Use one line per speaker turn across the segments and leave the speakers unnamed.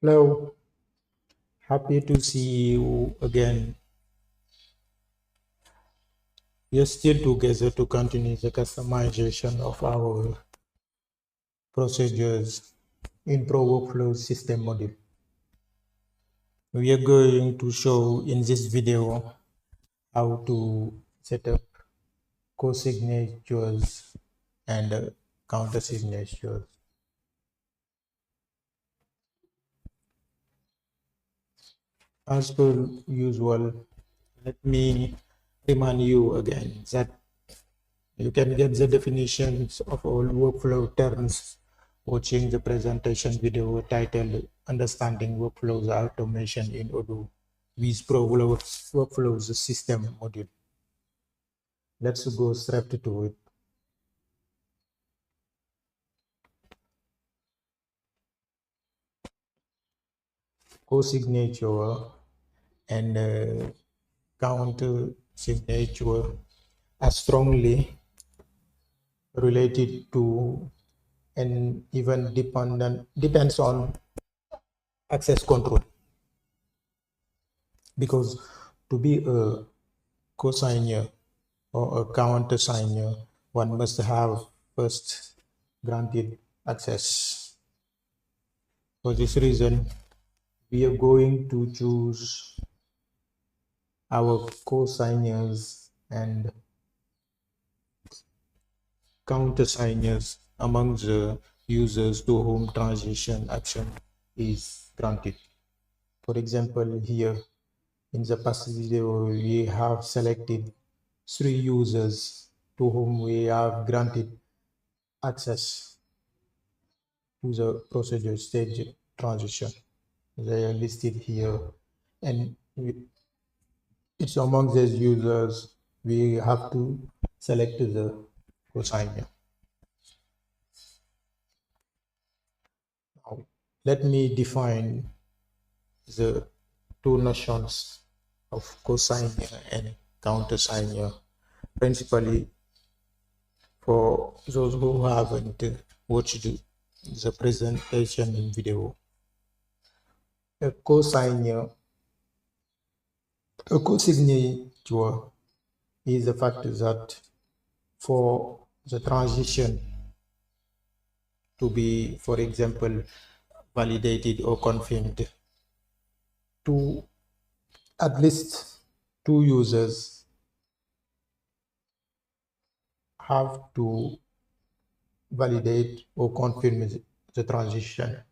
Hello, happy to see you again. We are still together to continue the customization of our procedures in Pro Workflow system module. We are going to show in this video how to set up co-signatures and counter-signatures. As per usual, let me remind you again that you can get the definitions of all workflow terms watching the presentation video titled Understanding Workflows Automation in Odoo with Pro Workflows System module. Let's go straight to it. Co-signature and counter signature are strongly related to and even depends on access control, because to be a cosigner or a countersigner, one must have first granted access. For this reason, we are going to choose our cosigners and countersigners among the users to whom transition action is granted. For example, here in the past video, we have selected 3 users to whom we have granted access to the procedure stage transition. They are listed here, and it's among these users we have to select the cosigner. Now, let me define the two notions of cosigner and countersigner, principally for those who haven't watched the presentation in video. A cosigner, a cosignature is the fact that for the transition to be, for example, validated or confirmed, to at least 2 users have to validate or confirm the transition.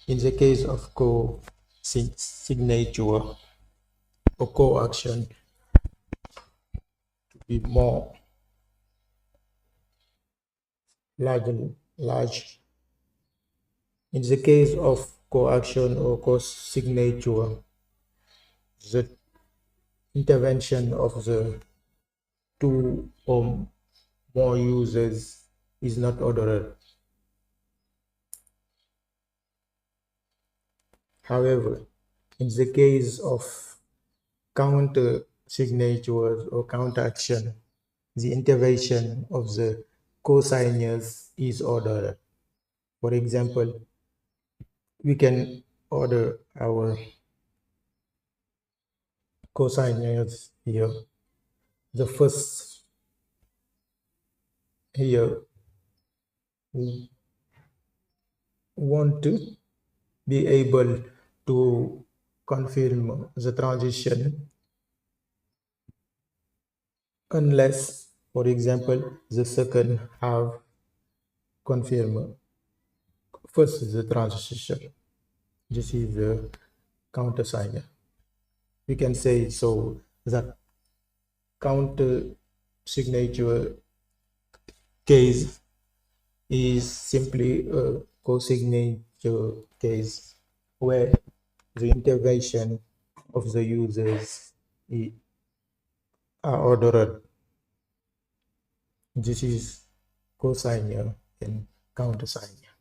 In the case of co-signature or co-action, to be more large. In the case of co-action or co-signature, the intervention of the 2 or more users is not ordered. However, in the case of counter signatures or counter action, the intervention of the cosigners is ordered. For example, we can order our cosigners here. The first here, we want to be able to confirm the transition unless, for example, the second have confirmed first the transition. This is the countersigner. We can say so that counter signature case is simply a co-signature case where the intervention of the users are ordered. This is cosigner and countersigner.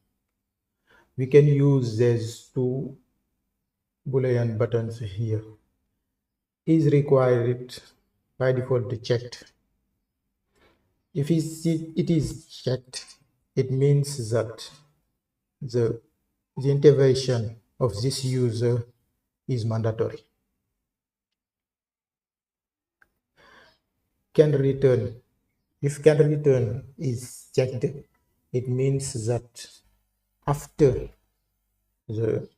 We can use these 2 Boolean buttons here. Is required by default checked. If it is checked, it means that the the intervention of this user is mandatory. Can return. If can return is checked, it means that after the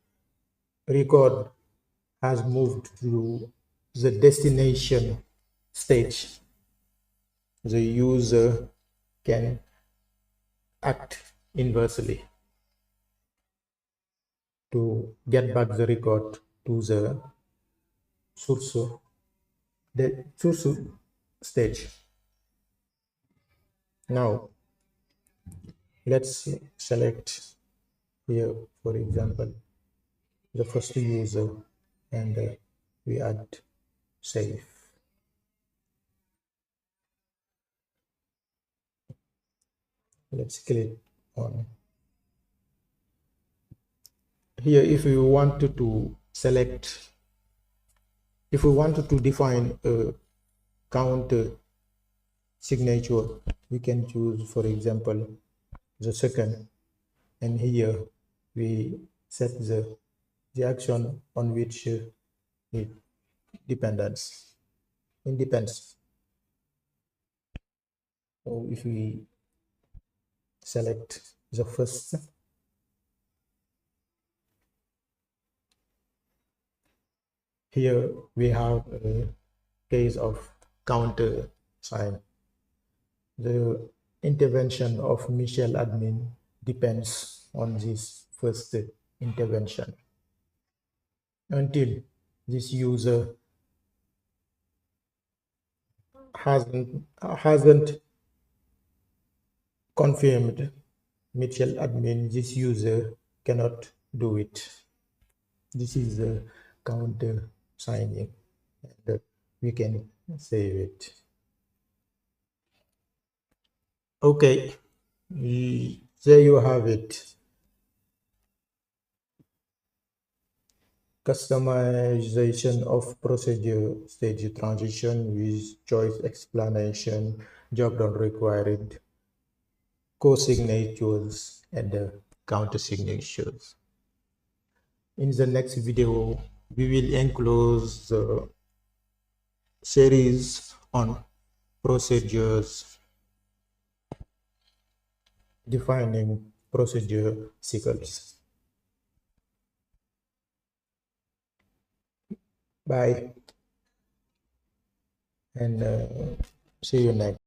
record has moved to the destination stage, the user can act inversely to get back the record to the source, the source stage. Now, let's select here, for example, the first user, and we add save. Let's click on here. If we wanted to select, if we wanted to define a counter signature, we can choose, for example, the second, and here we set the action on which it independence. So if we select the first, here we have a case of counter sign. The intervention of Michel admin depends on this first intervention. Until this user hasn't confirmed Michel admin, this user cannot do it. This is the counter signing, and we can save it. Okay, there you have it. Customization of procedure stage transition with choice explanation, job done required, co-signatures, and counter-signatures. In the next video, we will enclose the series on procedures, defining procedure cycles. Bye, and see you next.